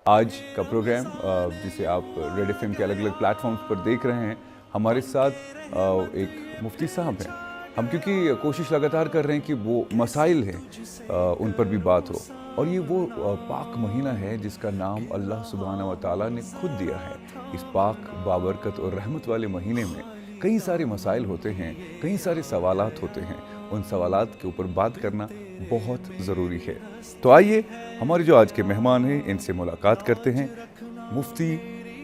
آج کا پروگرام جسے آپ ریڈ ایف ایم کے الگ الگ پلیٹ فارمز پر دیکھ رہے ہیں، ہمارے ساتھ ایک مفتی صاحب ہیں۔ ہم کیونکہ کوشش لگاتار کر رہے ہیں کہ وہ مسائل ہیں ان پر بھی بات ہو، اور یہ وہ پاک مہینہ ہے جس کا نام اللہ سبحانہ و تعالیٰ نے خود دیا ہے۔ اس پاک بابرکت اور رحمت والے مہینے میں کئی سارے مسائل ہوتے ہیں، کئی سارے سوالات ہوتے ہیں، ان سوالات کے اوپر بات کرنا بہت ضروری ہے۔ تو آئیے ہمارے جو آج کے مہمان ہیں ان سے ملاقات کرتے ہیں۔ مفتی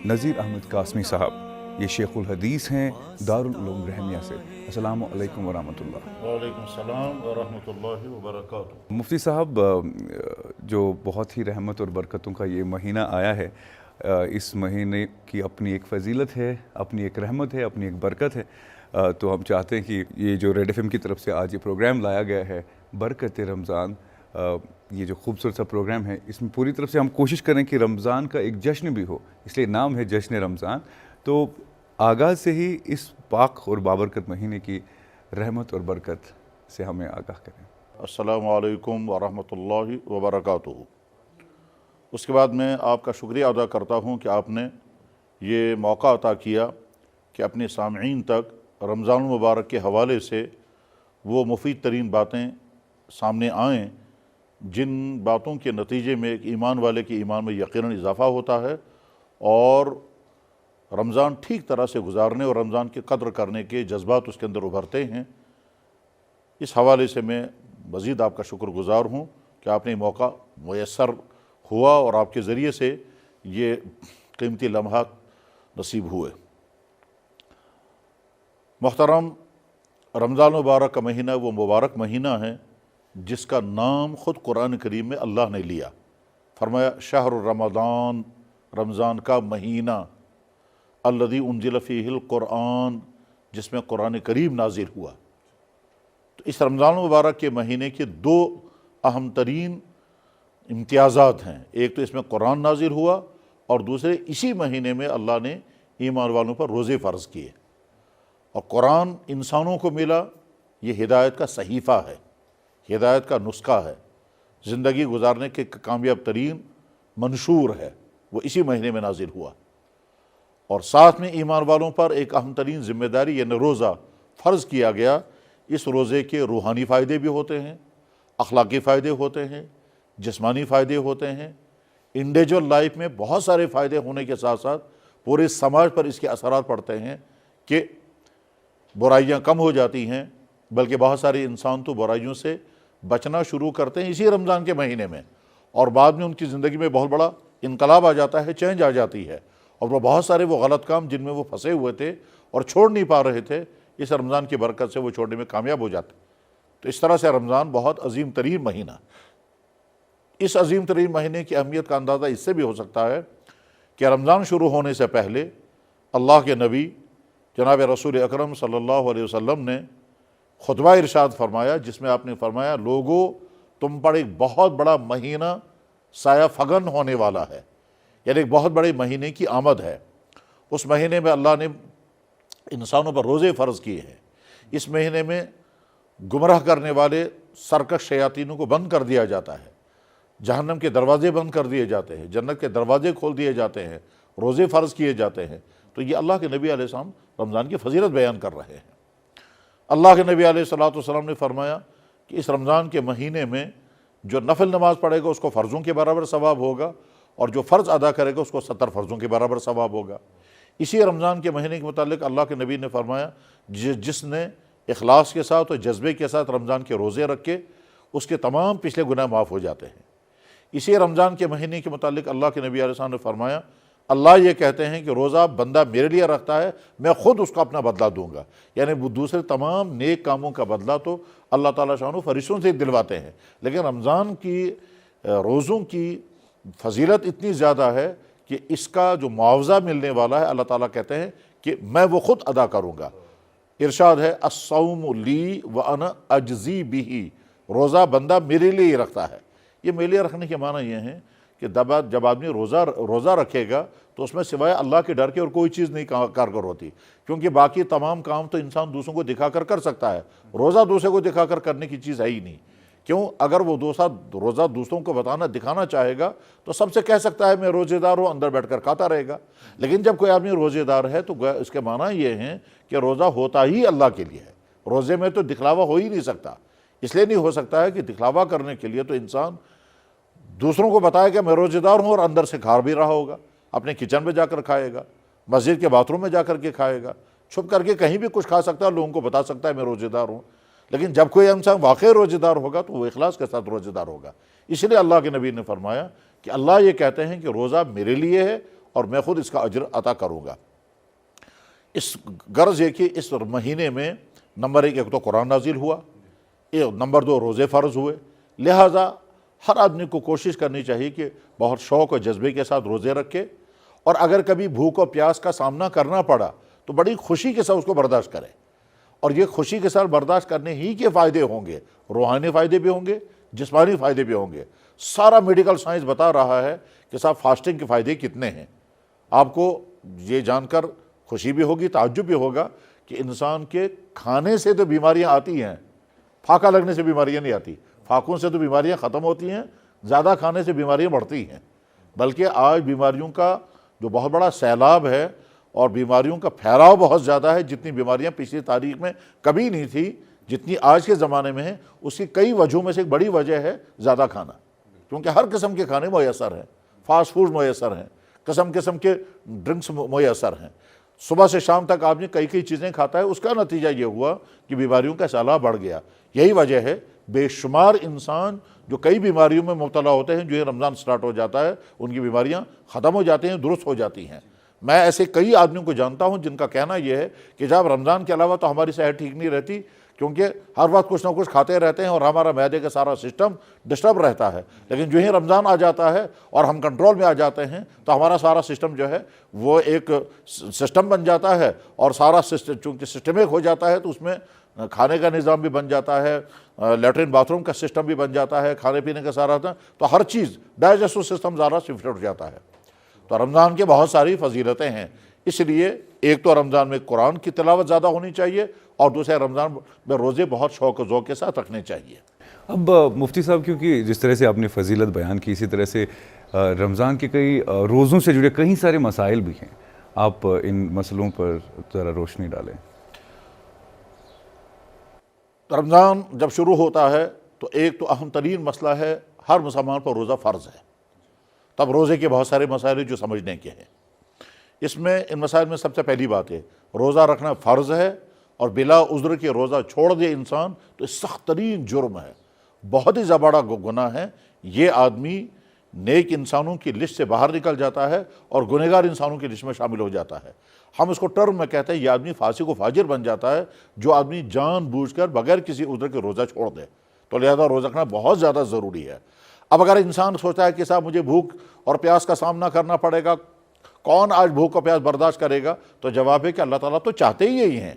نذیر احمد قاسمی صاحب، یہ شیخ الحدیث ہیں دارالعلوم رحمیہ سے۔ السلام علیکم ورحمۃ اللہ۔ وعلیکم السلام ورحمۃ اللہ وبرکاتہ۔ مفتی صاحب، جو بہت ہی رحمت اور برکتوں کا یہ مہینہ آیا ہے، اس مہینے کی اپنی ایک فضیلت ہے، اپنی ایک رحمت ہے، اپنی ایک برکت ہے۔ تو ہم چاہتے ہیں کہ یہ جو ریڈ ایف ایم کی طرف سے آج یہ پروگرام لایا گیا ہے برکت رمضان، یہ جو خوبصورت سا پروگرام ہے، اس میں پوری طرف سے ہم کوشش کریں کہ رمضان کا ایک جشن بھی ہو، اس لیے نام ہے جشن رمضان۔ تو آغاز سے ہی اس پاک اور بابرکت مہینے کی رحمت اور برکت سے ہمیں آگاہ کریں۔ السلام علیکم ورحمۃ اللہ وبرکاتہ۔ اس کے بعد میں آپ کا شکریہ ادا کرتا ہوں کہ آپ نے یہ موقع عطا کیا کہ اپنے سامعین تک رمضان المبارک کے حوالے سے وہ مفید ترین باتیں سامنے آئیں جن باتوں کے نتیجے میں ایک ایمان والے کے ایمان میں یقیناً اضافہ ہوتا ہے، اور رمضان ٹھیک طرح سے گزارنے اور رمضان کی قدر کرنے کے جذبات اس کے اندر ابھرتے ہیں۔ اس حوالے سے میں مزید آپ کا شکر گزار ہوں کہ آپ نے موقع میسر ہوا اور آپ کے ذریعے سے یہ قیمتی لمحات نصیب ہوئے۔ محترم، رمضان مبارک کا مہینہ وہ مبارک مہینہ ہے جس کا نام خود قرآن کریم میں اللہ نے لیا۔ فرمایا شہر رمضان، رمضان کا مہینہ، الذی انزل فیہ القرآن، جس میں قرآن کریم نازل ہوا۔ تو اس رمضان مبارک کے مہینے کے دو اہم ترین امتیازات ہیں، ایک تو اس میں قرآن نازل ہوا، اور دوسرے اسی مہینے میں اللہ نے ایمان والوں پر روزے فرض کیے۔ اور قرآن انسانوں کو ملا، یہ ہدایت کا صحیفہ ہے، ہدایت کا نسخہ ہے، زندگی گزارنے کے کامیاب ترین منشور ہے، وہ اسی مہینے میں نازل ہوا۔ اور ساتھ میں ایمان والوں پر ایک اہم ترین ذمہ داری یعنی روزہ فرض کیا گیا۔ اس روزے کے روحانی فائدے بھی ہوتے ہیں، اخلاقی فائدے ہوتے ہیں، جسمانی فائدے ہوتے ہیں، انڈیویجول لائف میں بہت سارے فائدے ہونے کے ساتھ ساتھ پورے سماج پر اس کے اثرات پڑتے ہیں کہ برائیاں کم ہو جاتی ہیں، بلکہ بہت سارے انسان تو برائیوں سے بچنا شروع کرتے ہیں اسی رمضان کے مہینے میں، اور بعد میں ان کی زندگی میں بہت بڑا انقلاب آ جاتا ہے، چینج آ جاتی ہے، اور وہ بہت سارے وہ غلط کام جن میں وہ پھنسے ہوئے تھے اور چھوڑ نہیں پا رہے تھے، اس رمضان کی برکت سے وہ چھوڑنے میں کامیاب ہو جاتے۔ تو اس طرح سے رمضان بہت عظیم ترین مہینہ۔ اس عظیم ترین مہینے کی اہمیت کا اندازہ اس سے بھی ہو سکتا ہے کہ رمضان شروع ہونے سے پہلے اللہ کے نبی جناب رسول اکرم صلی اللہ علیہ وسلم نے خطبہ ارشاد فرمایا، جس میں آپ نے فرمایا لوگو تم پر ایک بہت بڑا مہینہ سایہ فگن ہونے والا ہے، یعنی ایک بہت بڑے مہینے کی آمد ہے۔ اس مہینے میں اللہ نے انسانوں پر روزے فرض کیے ہیں۔ اس مہینے میں گمراہ کرنے والے سرکش شیاطینوں کو بند کر دیا جاتا ہے، جہنم کے دروازے بند کر دیے جاتے ہیں، جنت کے دروازے کھول دیے جاتے ہیں، روزے فرض کیے جاتے ہیں۔ تو یہ اللہ کے نبی علیہ السلام رمضان کی فضیلت بیان کر رہے ہیں۔ اللہ کے نبی علیہ السلام نے فرمایا کہ اس رمضان کے مہینے میں جو نفل نماز پڑھے گا اس کو فرضوں کے برابر ثواب ہوگا، اور جو فرض ادا کرے گا اس کو 70 فرضوں کے برابر ثواب ہوگا۔ اسی رمضان کے مہینے کے متعلق اللہ کے نبی نے فرمایا جس نے اخلاص کے ساتھ اور جذبے کے ساتھ رمضان کے روزے رکھے اس کے تمام پچھلے گناہ معاف ہو جاتے ہیں۔ اسی رمضان کے مہینے کے متعلق اللہ کے نبی علیہ السلام نے فرمایا اللہ یہ کہتے ہیں کہ روزہ بندہ میرے لیے رکھتا ہے، میں خود اس کو اپنا بدلہ دوں گا، یعنی وہ دوسرے تمام نیک کاموں کا بدلہ تو اللہ تعالیٰ شانہ فرشتوں سے دلواتے ہیں، لیکن رمضان کی روزوں کی فضیلت اتنی زیادہ ہے کہ اس کا جو معاوضہ ملنے والا ہے اللہ تعالیٰ کہتے ہیں کہ میں وہ خود ادا کروں گا۔ ارشاد ہے الصوم لی وانا اجزی بہ، روزہ بندہ میرے لیے ہی رکھتا ہے۔ یہ میرے لیے رکھنے کے معنی یہ ہیں کہ جب آدمی روزہ رکھے گا تو اس میں سوائے اللہ کے ڈر کے اور کوئی چیز نہیں کارگر ہوتی، کیونکہ باقی تمام کام تو انسان دوسروں کو دکھا کر سکتا ہے، روزہ دوسرے کو دکھا کر کرنے کی چیز ہے ہی نہیں، کیوں؟ اگر وہ روزہ دوسروں کو بتانا دکھانا چاہے گا تو سب سے کہہ سکتا ہے میں روزے دار ہوں، اندر بیٹھ کر کھاتا رہے گا۔ لیکن جب کوئی آدمی روزے دار ہے تو اس کے معنی یہ ہیں کہ روزہ ہوتا ہی اللہ کے لیے ہے۔ روزے میں تو دکھلاوا ہو ہی نہیں سکتا، اس لیے نہیں ہو سکتا ہے کہ دکھلاوا کرنے کے لیے تو انسان دوسروں کو بتائے کہ میں روزے دار ہوں اور اندر سے کھا بھی رہا ہوگا، اپنے کچن میں جا کر کھائے گا، مسجد کے باتھ روم میں جا کر کے کھائے گا، چھپ کر کے کہیں بھی کچھ کھا سکتا ہے، لوگوں کو بتا سکتا ہے میں روزے دار ہوں۔ لیکن جب کوئی انسان واقعی روزے دار ہوگا تو وہ اخلاص کے ساتھ روزے دار ہوگا۔ اس لیے اللہ کے نبی نے فرمایا کہ اللہ یہ کہتے ہیں کہ روزہ میرے لیے ہے اور میں خود اس کا اجر عطا کروں گا۔ اس غرض یہ کہ اس مہینے میں نمبر ایک تو قرآن نازل ہوا، نمبر دو روزے فرض ہوئے، لہٰذا ہر آدمی کو کوشش کرنی چاہیے کہ بہت شوق اور جذبے کے ساتھ روزے رکھے، اور اگر کبھی بھوک اور پیاس کا سامنا کرنا پڑا تو بڑی خوشی کے ساتھ اس کو برداشت کرے، اور یہ خوشی کے ساتھ برداشت کرنے ہی کے فائدے ہوں گے، روحانی فائدے بھی ہوں گے، جسمانی فائدے بھی ہوں گے۔ سارا میڈیکل سائنس بتا رہا ہے کہ صاحب فاسٹنگ کے فائدے کتنے ہیں۔ آپ کو یہ جان کر خوشی بھی ہوگی، تعجب بھی ہوگا کہ انسان کے کھانے سے تو بیماریاں آتی ہیں، پھاکا لگنے سے بیماریاں نہیں آتی، پھاکوں سے تو بیماریاں ختم ہوتی ہیں، زیادہ کھانے سے بیماریاں بڑھتی ہیں۔ بلکہ آج بیماریوں کا جو بہت بڑا سیلاب ہے اور بیماریوں کا پھیلاؤ بہت زیادہ ہے، جتنی بیماریاں پچھلی تاریخ میں کبھی نہیں تھی جتنی آج کے زمانے میں ہیں، اس کی کئی وجہوں میں سے ایک بڑی وجہ ہے زیادہ کھانا، کیونکہ ہر قسم کے کھانے میسر ہیں، فاسٹ فوڈ میسر ہیں، قسم قسم کے ڈرنکس میسر ہیں، صبح سے شام تک آپ نے کئی چیزیں کھاتا ہے، اس کا نتیجہ یہ ہوا کہ بیماریوں کا سیلاب بڑھ گیا۔ یہی وجہ ہے بے شمار انسان جو کئی بیماریوں میں مبتلا ہوتے ہیں، جو یہ رمضان سٹارٹ ہو جاتا ہے ان کی بیماریاں ختم ہو جاتی ہیں، درست ہو جاتی ہیں۔ میں ایسے کئی آدمیوں کو جانتا ہوں جن کا کہنا یہ ہے کہ جب رمضان کے علاوہ تو ہماری صحت ٹھیک نہیں رہتی، کیونکہ ہر وقت کچھ نہ کچھ کھاتے رہتے ہیں اور ہمارا معدے کا سارا سسٹم ڈسٹرب رہتا ہے، لیکن جو ہی رمضان آ جاتا ہے اور ہم کنٹرول میں آ جاتے ہیں تو ہمارا سارا سسٹم جو ہے وہ ایک سسٹم بن جاتا ہے، اور سارا سسٹم چونکہ سسٹمک ہو جاتا ہے تو اس میں کھانے کا نظام بھی بن جاتا ہے، لیٹرین باتھ روم کا سسٹم بھی بن جاتا ہے، کھانے پینے کا سارا تھا، تو ہر چیز ڈائجسٹو سسٹم زیادہ شفٹ ہو جاتا ہے۔ تو رمضان کے بہت ساری فضیلتیں ہیں، اس لیے ایک تو رمضان میں قرآن کی تلاوت زیادہ ہونی چاہیے، اور دوسرے رمضان میں روزے بہت شوق و ذوق کے ساتھ رکھنے چاہیے۔ اب مفتی صاحب، کیونکہ جس طرح سے آپ نے فضیلت بیان کی، اسی طرح سے رمضان کے کئی روزوں سے جڑے کئی سارے مسائل بھی ہیں، آپ ان مسئلوں پر ذرا روشنی ڈالیں۔ رمضان جب شروع ہوتا ہے تو ایک تو اہم ترین مسئلہ ہے، ہر مسلمان پر روزہ فرض ہے۔ تب روزے کے بہت سارے مسائل جو سمجھنے کے ہیں، اس میں ان مسائل میں سب سے پہلی بات ہے روزہ رکھنا فرض ہے، اور بلا عذر کے روزہ چھوڑ دے انسان تو سخت ترین جرم ہے، بہت ہی بڑا گناہ ہے۔ یہ آدمی نیک انسانوں کی لسٹ سے باہر نکل جاتا ہے اور گنہگار انسانوں کی لسٹ میں شامل ہو جاتا ہے۔ ہم اس کو ٹرم میں کہتے ہیں یہ آدمی فاسق و فاجر بن جاتا ہے، جو آدمی جان بوجھ کر بغیر کسی عذر کے روزہ چھوڑ دے۔ تو لہذا روزہ رکھنا بہت زیادہ ضروری ہے۔ اب اگر انسان سوچتا ہے کہ صاحب مجھے بھوک اور پیاس کا سامنا کرنا پڑے گا، کون آج بھوک اور پیاس برداشت کرے گا؟ تو جواب ہے کہ اللہ تعالیٰ تو چاہتے ہی یہی ہیں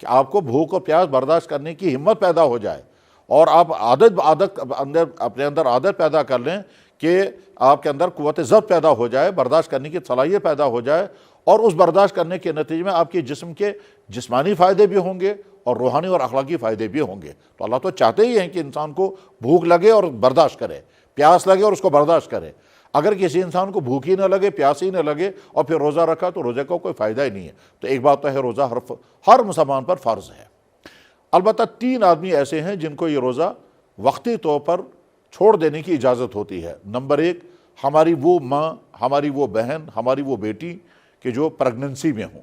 کہ آپ کو بھوک اور پیاس برداشت کرنے کی ہمت پیدا ہو جائے، اور آپ اپنے اندر عادت پیدا کر لیں کہ آپ کے اندر قوت ضبط پیدا ہو جائے، برداشت کرنے کی صلاحیت پیدا ہو جائے، اور اس برداشت کرنے کے نتیجے میں آپ کے جسم کے جسمانی فائدے بھی ہوں گے اور روحانی اور اخلاقی فائدے بھی ہوں گے۔ تو اللہ تو چاہتے ہی ہیں کہ انسان کو بھوک لگے اور برداشت کرے، پیاس لگے اور اس کو برداشت کرے۔ اگر کسی انسان کو بھوک ہی نہ لگے، پیاس ہی نہ لگے اور پھر روزہ رکھا تو روزے کا کوئی فائدہ ہی نہیں ہے۔ تو ایک بات تو ہے روزہ ہر مسلمان پر فرض ہے۔ البتہ 3 آدمی ایسے ہیں جن کو یہ روزہ وقتی طور پر چھوڑ دینے کی اجازت ہوتی ہے۔ نمبر 1، ہماری وہ ماں، ہماری وہ بہن، ہماری وہ بیٹی کہ جو پریگننسی میں ہوں۔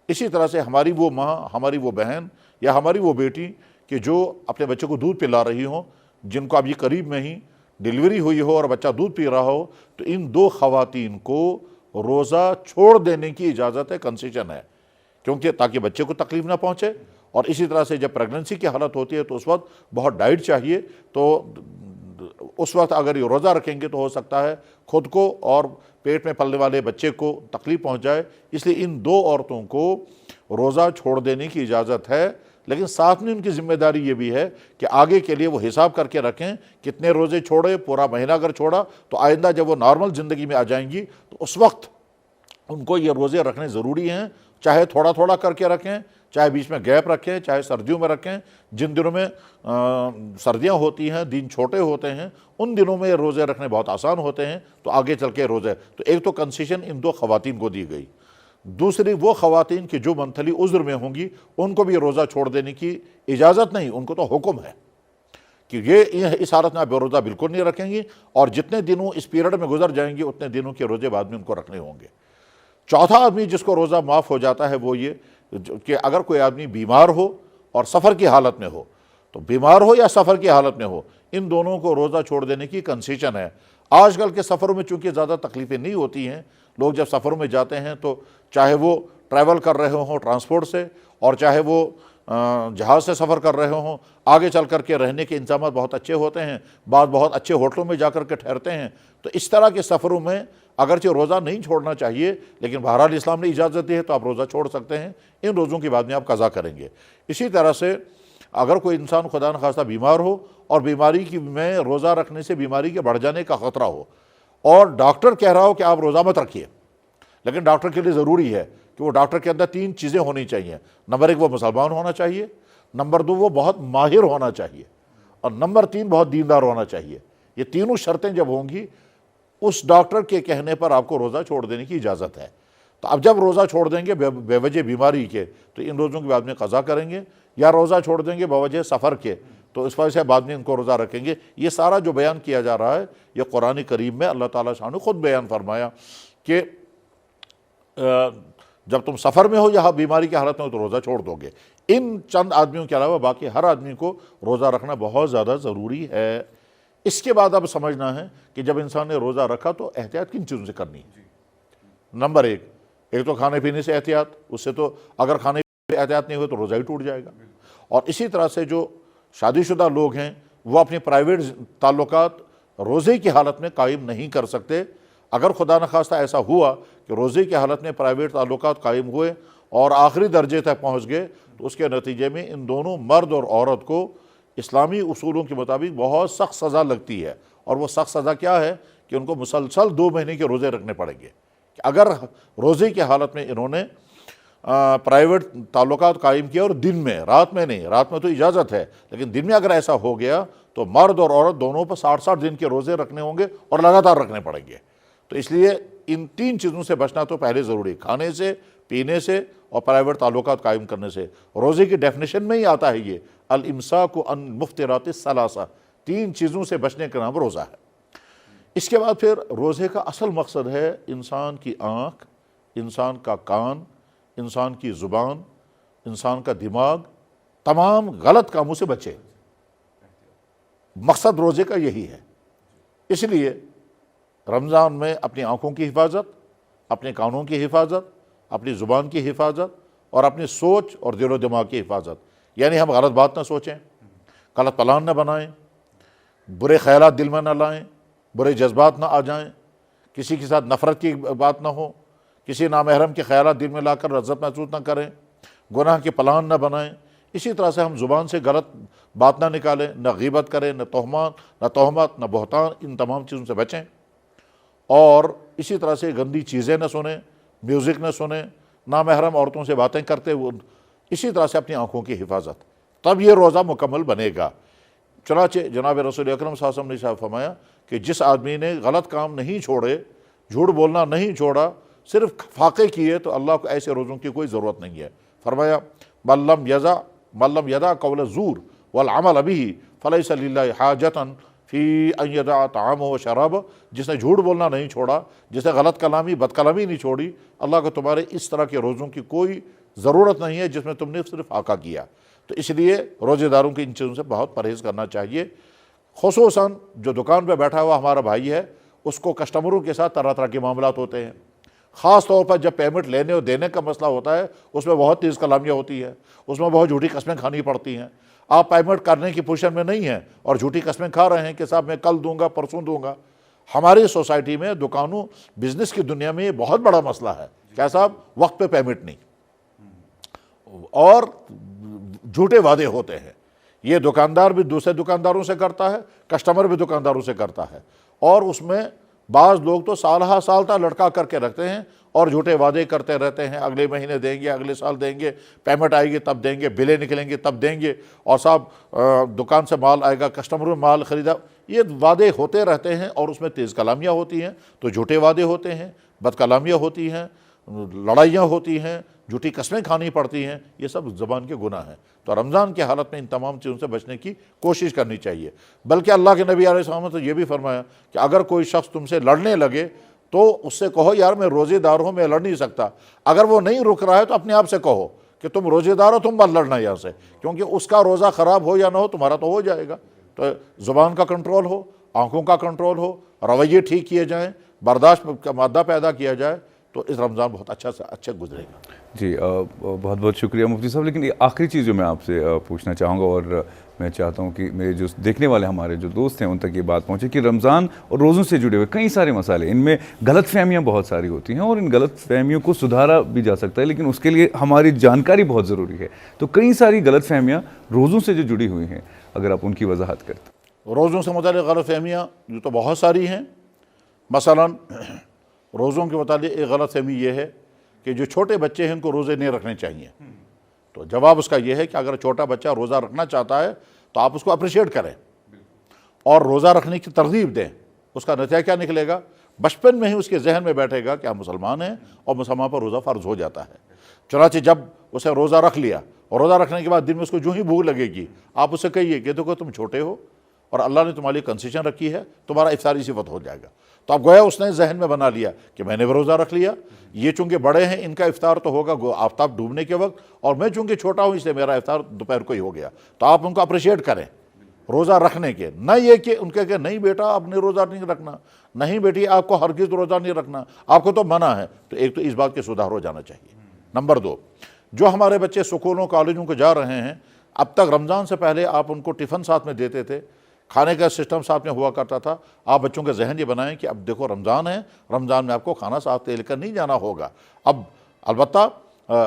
اسی طرح سے ہماری وہ ماں، ہماری وہ بہن یا ہماری وہ بیٹی کہ جو اپنے بچے کو دودھ پلا رہی ہوں، جن کو ابھی قریب میں ہی ڈیلیوری ہوئی ہو اور بچہ دودھ پی رہا ہو، تو ان 2 خواتین کو روزہ چھوڑ دینے کی اجازت ہے، کنسیشن ہے، کیونکہ تاکہ بچے کو تکلیف نہ پہنچے۔ اور اسی طرح سے جب پریگننسی کی حالت ہوتی ہے تو اس وقت بہت ڈائٹ چاہیے، تو اس وقت اگر یہ روزہ رکھیں گے تو ہو سکتا ہے خود کو اور پیٹ میں پلنے والے بچے کو تکلیف پہنچ جائے، اس لیے ان 2 عورتوں کو روزہ چھوڑ دینے کی اجازت ہے۔ لیکن ساتھ میں ان کی ذمہ داری یہ بھی ہے کہ آگے کے لیے وہ حساب کر کے رکھیں کتنے روزے چھوڑے، پورا مہینہ اگر چھوڑا تو آئندہ جب وہ نارمل زندگی میں آ جائیں گی تو اس وقت ان کو یہ روزے رکھنے ضروری ہیں، چاہے تھوڑا تھوڑا کر کے رکھیں، چاہے بیچ میں گیپ رکھیں، چاہے سردیوں میں رکھیں، جن دنوں میں سردیاں ہوتی ہیں، دن چھوٹے ہوتے ہیں، ان دنوں میں روزے رکھنے بہت آسان ہوتے ہیں، تو آگے چل کے روزے، تو ایک تو کنسیشن ان دو خواتین کو دی گئی۔ دوسری وہ خواتین کی جو منتھلی عذر میں ہوں گی ان کو بھی روزہ چھوڑ دینے کی اجازت نہیں، ان کو تو حکم ہے کہ یہ اس حالت میں آپ روزہ بالکل نہیں رکھیں گی، اور جتنے دنوں اس پیریڈ میں گزر جائیں گے اتنے دنوں کے روزے بعد میں ان کو رکھنے ہوں گے۔ چوتھا آدمی جس کو روزہ معاف ہو جاتا ہے وہ یہ کہ اگر کوئی آدمی بیمار ہو اور سفر کی حالت میں ہو، تو بیمار ہو یا سفر کی حالت میں ہو، ان دونوں کو روزہ چھوڑ دینے کی کنسیشن ہے۔ آج کل کے سفروں میں چونکہ زیادہ تکلیفیں نہیں ہوتی ہیں، لوگ جب سفروں میں جاتے ہیں تو چاہے وہ ٹریول کر رہے ہوں ٹرانسپورٹ سے، اور چاہے وہ جہاز سے سفر کر رہے ہوں، آگے چل کر کے رہنے کے انتظامات بہت اچھے ہوتے ہیں، بعض بہت اچھے ہوٹلوں میں جا کر کے ٹھہرتے ہیں، تو اس طرح کے سفروں میں اگرچہ روزہ نہیں چھوڑنا چاہیے، لیکن بہرحال اسلام نے اجازت دی ہے تو آپ روزہ چھوڑ سکتے ہیں، ان روزوں کے بعد میں آپ قضا کریں گے۔ اسی طرح سے اگر کوئی انسان خدا نخواستہ بیمار ہو اور بیماری کی میں روزہ رکھنے سے بیماری کے بڑھ جانے کا خطرہ ہو، اور ڈاکٹر کہہ رہا ہو کہ آپ روزہ مت رکھیے، لیکن ڈاکٹر کے لیے ضروری ہے کہ وہ ڈاکٹر کے اندر 3 چیزیں ہونی چاہیے۔ نمبر 1 وہ مسلمان ہونا چاہیے، نمبر 2 وہ بہت ماہر ہونا چاہیے، اور نمبر 3 بہت دیندار ہونا چاہیے۔ یہ تینوں شرطیں جب ہوں گی اس ڈاکٹر کے کہنے پر آپ کو روزہ چھوڑ دینے کی اجازت ہے۔ تو اب جب روزہ چھوڑ دیں گے بے وجہ بیماری کے تو ان روزوں کے بعد میں قضا کریں گے، یا روزہ چھوڑ دیں گے بوجہ سفر کے تو اس وجہ سے بعد میں ان کو روزہ رکھیں گے۔ یہ سارا جو بیان کیا جا رہا ہے یہ قرآن کریم میں اللہ تعالیٰ نے خود بیان فرمایا کہ جب تم سفر میں ہو یا بیماری کی حالت میں ہو تو روزہ چھوڑ دو گے۔ ان چند آدمیوں کے علاوہ باقی ہر آدمی کو روزہ رکھنا بہت زیادہ ضروری ہے۔ اس کے بعد اب سمجھنا ہے کہ جب انسان نے روزہ رکھا تو احتیاط کن چیزوں سے کرنی ہے۔ نمبر 1 ایک تو کھانے پینے سے احتیاط، اس سے تو اگر کھانے پینے سے احتیاط نہیں ہوئے تو روزہ ہی ٹوٹ جائے گا۔ اور اسی طرح سے جو شادی شدہ لوگ ہیں وہ اپنے پرائیویٹ تعلقات روزے کی حالت میں قائم نہیں کر سکتے۔ اگر خدا نخواستہ ایسا ہوا کہ روزے کی حالت میں پرائیویٹ تعلقات قائم ہوئے اور آخری درجے تک پہنچ گئے تو اس کے نتیجے میں ان دونوں مرد اور عورت کو اسلامی اصولوں کے مطابق بہت سخت سزا لگتی ہے۔ اور وہ سخت سزا کیا ہے کہ ان کو مسلسل 2 مہینے کے روزے رکھنے پڑیں گے۔ کہ اگر روزے کی حالت میں انہوں نے پرائیویٹ تعلقات قائم کیا اور دن میں، رات میں نہیں، رات میں تو اجازت ہے، لیکن دن میں اگر ایسا ہو گیا تو مرد اور عورت دونوں پر 60 دن کے روزے رکھنے ہوں گے اور لگاتار رکھنے پڑیں گے۔ تو اس لیے ان 3 چیزوں سے بچنا تو پہلے ضروری، کھانے سے، پینے سے اور پرائیویٹ تعلقات قائم کرنے سے۔ روزے کی ڈیفینیشن میں ہی آتا ہے یہ الامساک عن مفطرات الثلاثہ، 3 چیزوں سے بچنے کا نام روزہ ہے۔ اس کے بعد پھر روزے کا اصل مقصد ہے انسان کی آنکھ، انسان کا کان، انسان کی زبان، انسان کا دماغ تمام غلط کاموں سے بچے۔ مقصد روزے کا یہی ہے۔ اس لیے رمضان میں اپنی آنکھوں کی حفاظت، اپنے کانوں کی حفاظت، اپنی زبان کی حفاظت اور اپنی سوچ اور دل و دماغ کی حفاظت، یعنی ہم غلط بات نہ سوچیں، غلط پلان نہ بنائیں، برے خیالات دل میں نہ لائیں، برے جذبات نہ آ جائیں، کسی کے ساتھ نفرت کی بات نہ ہو، کسی نامحرم کے خیالات دل میں لا کر لذت محسوس نہ کریں، گناہ کے پلان نہ بنائیں۔ اسی طرح سے ہم زبان سے غلط بات نہ نکالیں، نہ غیبت کریں، نہ تہمت، نہ بہتان، ان تمام چیزوں سے بچیں۔ اور اسی طرح سے گندی چیزیں نہ سنیں، میوزک نہ سنیں، نامحرم عورتوں سے باتیں کرتے ہوئے، اسی طرح سے اپنی آنکھوں کی حفاظت، تب یہ روزہ مکمل بنے گا۔ چنانچہ جناب رسول اکرم صلی اللہ علیہ وسلم نے فرمایا کہ جس آدمی نے غلط کام نہیں چھوڑے، جھوٹ بولنا نہیں چھوڑا، صرف فاقے کیے تو اللہ کو ایسے روزوں کی کوئی ضرورت نہیں ہے۔ فرمایا من لم یدع قول الزور والعمل به فلیس للہ حاجۃ فی ان یدع طعامہ و شرابہ، جس نے جھوٹ بولنا نہیں چھوڑا، جس نے غلط کلامی بد کلامی نہیں چھوڑی، اللہ کو تمہارے اس طرح کے روزوں کی کوئی ضرورت نہیں ہے جس میں تم نے صرف فاقہ کیا۔ تو اس لیے روزے داروں کی ان چیزوں سے بہت پرہیز کرنا چاہیے۔ خصوصاً جو دکان پہ بیٹھا ہوا ہمارا بھائی ہے، اس کو کسٹمروں کے ساتھ طرح طرح کے معاملات ہوتے ہیں، خاص طور پر جب پیمنٹ لینے اور دینے کا مسئلہ ہوتا ہے، اس میں بہت تیز کلامیاں ہوتی ہیں، اس میں بہت جھوٹی قسمیں کھانی پڑتی ہیں۔ آپ پیمنٹ کرنے کی پوزیشن میں نہیں ہیں اور جھوٹی قسمیں کھا رہے ہیں کہ صاحب میں کل دوں گا، پرسوں دوں گا۔ ہماری سوسائٹی میں دکانوں بزنس کی دنیا میں یہ بہت بڑا مسئلہ ہے، کیا صاحب وقت پہ پیمنٹ نہیں اور جھوٹے وعدے ہوتے ہیں۔ یہ دکاندار بھی دوسرے دکانداروں سے کرتا ہے، کسٹمر بھی دکانداروں سے کرتا ہے، اور اس میں بعض لوگ تو سال ہا سال تک لٹکا کر کے رکھتے ہیں اور جھوٹے وعدے کرتے رہتے ہیں، اگلے مہینے دیں گے، اگلے سال دیں گے، پیمنٹ آئے گی تب دیں گے، بلیں نکلیں گے تب دیں گے، اور صاحب دکان سے مال آئے گا، کسٹمر میں مال خریدا. یہ وعدے ہوتے رہتے ہیں اور اس میں تیز کلامیاں ہوتی ہیں. تو جھوٹے وعدے ہوتے ہیں، بد کلامیاں ہوتی ہیں، لڑائیاں ہوتی ہیں، جھوٹی قسمیں کھانی پڑتی ہیں. یہ سب زبان کے گناہ ہیں. تو رمضان کی حالت میں ان تمام چیزوں سے بچنے کی کوشش کرنی چاہیے. بلکہ اللہ کے نبی علیہ السلام نے یہ بھی فرمایا کہ اگر کوئی شخص تم سے لڑنے لگے تو اس سے کہو یار میں روزے دار ہوں، میں لڑ نہیں سکتا. اگر وہ نہیں رک رہا ہے تو اپنے آپ سے کہو کہ تم روزے دار ہو، تم مت لڑنا یہاں سے، کیونکہ اس کا روزہ خراب ہو یا نہ ہو تمہارا تو ہو جائے گا. تو زبان کا کنٹرول ہو، آنکھوں کا کنٹرول ہو، رویے ٹھیک کیے جائیں، برداشت کا مادہ پیدا کیا جائے تو اس رمضان بہت اچھا گزرے گا. جی بہت بہت شکریہ مفتی صاحب. لیکن یہ آخری چیز جو میں آپ سے پوچھنا چاہوں گا، اور میں چاہتا ہوں کہ میرے جو دیکھنے والے ہمارے جو دوست ہیں ان تک یہ بات پہنچے کہ رمضان اور روزوں سے جڑے ہوئے کئی سارے مسائل، ان میں غلط فہمیاں بہت ساری ہوتی ہیں اور ان غلط فہمیوں کو سدھارا بھی جا سکتا ہے، لیکن اس کے لیے ہماری جانکاری بہت ضروری ہے. تو کئی ساری غلط فہمیاں روزوں سے جو جڑی ہوئی ہیں، اگر آپ ان کی وضاحت کرتے. روزوں سے متعلق غلط فہمیاں جو تو بہت ساری ہیں. مثلا روزوں کے متعلق ایک غلط فہمی یہ ہے کہ جو چھوٹے بچے ہیں ان کو روزے نہیں رکھنے چاہیے. تو جواب اس کا یہ ہے کہ اگر چھوٹا بچہ روزہ رکھنا چاہتا ہے تو آپ اس کو اپریشیٹ کریں اور روزہ رکھنے کی ترغیب دیں. اس کا نتیجہ کیا نکلے گا؟ بچپن میں ہی اس کے ذہن میں بیٹھے گا کہ ہم مسلمان ہیں اور مسلمان پر روزہ فرض ہو جاتا ہے. چنانچہ جب اسے روزہ رکھ لیا اور روزہ رکھنے کے بعد دن میں اس کو جو ہی بھوک لگے گی، آپ اسے کہیے کہ دیکھو تم چھوٹے ہو اور اللہ نے تمہارے لیے کنسیشن رکھی ہے، تمہارا افطاری صفت ہو جائے گا. تو اب گویا اس نے ذہن میں بنا لیا کہ میں نے بھی روزہ رکھ لیا، یہ چونکہ بڑے ہیں ان کا افطار تو ہوگا آفتاب ڈوبنے کے وقت، اور میں چونکہ چھوٹا ہوں اس لیے میرا افطار دوپہر کو ہی ہو گیا. تو آپ ان کو اپریشیٹ کریں روزہ رکھنے کے، نہ یہ کہ ان کے کہ نہیں بیٹا آپ نے روزہ نہیں رکھنا، نہیں بیٹی آپ کو ہرگز روزہ نہیں رکھنا، آپ کو تو منع ہے. تو ایک تو اس بات کے سدھار ہو جانا چاہیے. نمبر 2، جو ہمارے بچے سکولوں کالجوں کو جا رہے ہیں، اب تک رمضان سے پہلے آپ ان کو ٹفن ساتھ میں دیتے تھے، کھانے کا سسٹم ساتھ میں ہوا کرتا تھا. آپ بچوں کے ذہن یہ بنائیں کہ اب دیکھو رمضان ہے، رمضان میں آپ کو کھانا ساتھ لے کر نہیں جانا ہوگا. اب البتہ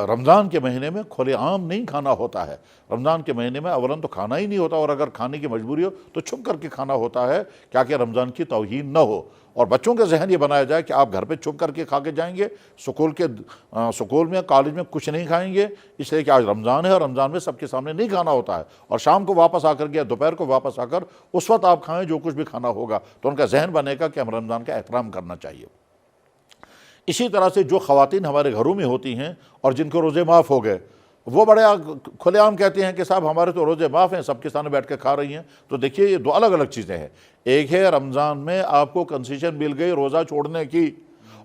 رمضان کے مہینے میں کھلے عام نہیں کھانا ہوتا ہے. رمضان کے مہینے میں اولاً تو کھانا ہی نہیں ہوتا، اور اگر کھانے کی مجبوری ہو تو چھپ کر کے کھانا ہوتا ہے کیا کہ رمضان کی توہین نہ ہو. اور بچوں کے ذہن یہ بنایا جائے کہ آپ گھر پہ چھپ کر کے کھا کے جائیں گے، سکول میں کالج میں کچھ نہیں کھائیں گے، اس لیے کہ آج رمضان ہے اور رمضان میں سب کے سامنے نہیں کھانا ہوتا ہے، اور شام کو واپس آ کر یا دوپہر کو واپس آ کر اس وقت آپ کھائیں جو کچھ بھی کھانا ہوگا. تو ان کا ذہن بنے گا کہ ہم رمضان کا احترام کرنا چاہیے. اسی طرح سے جو خواتین ہمارے گھروں میں ہوتی ہیں اور جن کو روزے معاف ہو گئے، وہ بڑے کھلے عام کہتے ہیں کہ صاحب ہمارے تو روزے معاف ہیں، سب کے سامنے بیٹھ کے کھا رہی ہیں. تو دیکھیے یہ دو الگ الگ چیزیں ہیں. ایک ہے رمضان میں آپ کو کنسیشن مل گئی روزہ چھوڑنے کی،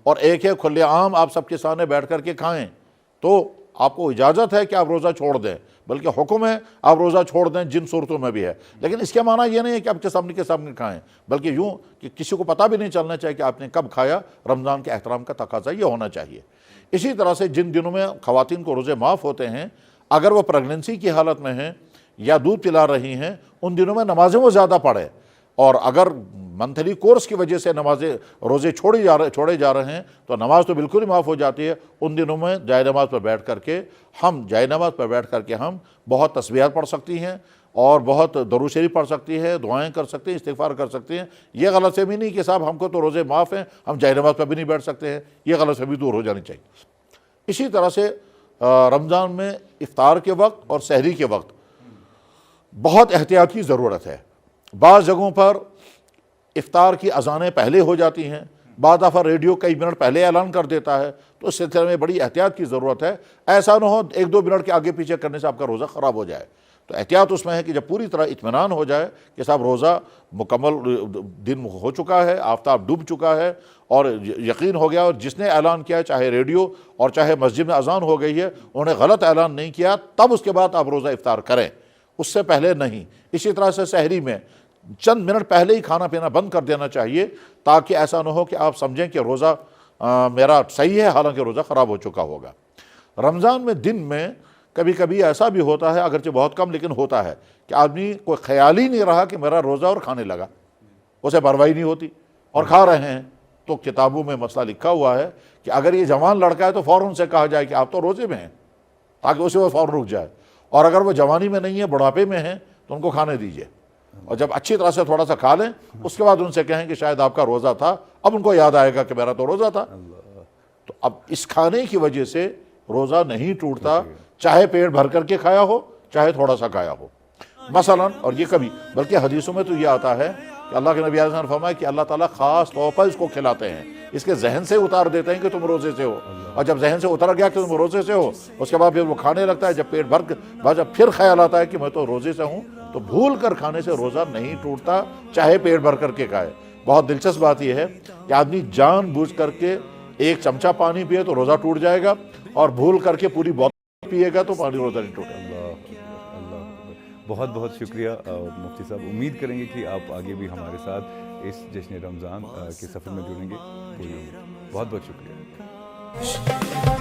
اور ایک ہے کھلے عام آپ سب کے سامنے بیٹھ کر کے کھائیں. تو آپ کو اجازت ہے کہ آپ روزہ چھوڑ دیں، بلکہ حکم ہے آپ روزہ چھوڑ دیں جن صورتوں میں بھی ہے. لیکن اس کے معنی یہ نہیں ہے کہ آپ کے سامنے کھائیں، بلکہ یوں کہ کسی کو پتہ بھی نہیں چلنا چاہیے کہ آپ نے کب کھایا. رمضان کے احترام کا تقاضا یہ ہونا چاہیے. اسی طرح سے جن دنوں میں خواتین کو روزے معاف ہوتے ہیں، اگر وہ پریگننسی کی حالت میں ہیں یا دودھ پلا رہی ہیں، ان دنوں میں نمازیں وہ زیادہ پڑھیں. اور اگر منتھلی کورس کی وجہ سے روزے چھوڑے جا رہے ہیں تو نماز تو بالکل ہی معاف ہو جاتی ہے. ان دنوں میں جائے نماز پر بیٹھ کر کے ہم بہت تسبیحات پڑھ سکتی ہیں اور بہت درود شریف پڑھ سکتی ہے، دعائیں کر سکتے ہیں، استغفار کر سکتے ہیں. یہ غلط فہمی نہیں کہ صاحب ہم کو تو روزے معاف ہیں، ہم جائے نماز پر بھی نہیں بیٹھ سکتے ہیں. یہ غلط فہمی دور ہو جانی چاہیے. اسی طرح سے رمضان میں افطار کے وقت اور سحری کے وقت بہت احتیاط کی ضرورت ہے. بعض جگہوں پر افطار کی اذانیں پہلے ہو جاتی ہیں، بعض دفعہ ریڈیو کئی منٹ پہلے اعلان کر دیتا ہے. تو اس سلسلے میں بڑی احتیاط کی ضرورت ہے. ایسا نہ ہو 1-2 منٹ کے آگے پیچھے کرنے سے آپ کا روزہ خراب ہو جائے. تو احتیاط اس میں ہے کہ جب پوری طرح اطمینان ہو جائے کہ صاحب روزہ مکمل دن ہو چکا ہے، آفتاب ڈوب چکا ہے اور یقین ہو گیا، اور جس نے اعلان کیا ہے چاہے ریڈیو اور چاہے مسجد میں اذان ہو گئی ہے انہوں نے غلط اعلان نہیں کیا، تب اس کے بعد آپ روزہ افطار کریں، اس سے پہلے نہیں. اسی طرح سے سحری میں چند منٹ پہلے ہی کھانا پینا بند کر دینا چاہیے تاکہ ایسا نہ ہو کہ آپ سمجھیں کہ روزہ میرا صحیح ہے حالانکہ روزہ خراب ہو چکا ہوگا. رمضان میں دن میں کبھی کبھی ایسا بھی ہوتا ہے، اگرچہ بہت کم لیکن ہوتا ہے، کہ آدمی کوئی خیال ہی نہیں رہا کہ میرا روزہ اور کھانے لگا، اسے پرواہی نہیں ہوتی اور کھا رہے ہیں. تو کتابوں میں مسئلہ لکھا ہوا ہے کہ اگر یہ جوان لڑکا ہے تو فوراً سے کہا جائے کہ آپ تو روزے میں ہیں، تاکہ اسے وہ فوراً رک جائے. اور اگر وہ جوانی میں نہیں ہے، بڑھاپے میں ہیں، تو ان کو کھانے دیجیے. اور جب اچھی طرح سے تھوڑا سا کھا لیں اس کے بعد ان سے کہیں کہ شاید آپ کا روزہ تھا، اب ان کو یاد آئے گا کہ میرا تو روزہ تھا۔ تو اب اس کھانے کی وجہ سے روزہ نہیں ٹوٹتا، چاہے پیٹ بھر کر کے کھایا ہو چاہے تھوڑا سا کھایا ہو مثلا۔ اور یہ کبھی بلکہ حدیثوں میں تو یہ آتا ہے کہ اللہ کے نبی علیہ السلام نے فرمایا کہ اللہ تعالیٰ خاص طور پر اس کو کھلاتے ہیں، اس کے ذہن سے اتار دیتے ہیں کہ تم روزے سے ہو، اور جب ذہن سے اتر گیا کہ تم روزے سے ہو اس کے بعد پھر وہ کھانے لگتا ہے، جب پیٹ بھر جب پھر خیال آتا ہے کہ میں تو روزے سے ہوں، تو بھول کر کھانے سے روزہ نہیں ٹوٹتا چاہے پیٹ بھر کر کے کھائے۔ بہت دلچسپ بات یہ ہے کہ آدمی جان بوجھ کر کے ایک چمچہ پانی پیے تو روزہ ٹوٹ جائے گا، اور بھول کر کے پوری بوتل پیے گا تو پانی روزہ نہیں ٹوٹے گا۔ بہت بہت شکریہ مفتی صاحب، امید کریں گے کہ آپ آگے بھی ہمارے ساتھ اس جشن رمضان کے سفر میں جڑیں گے، پوری امید۔ بہت بہت شکریہ۔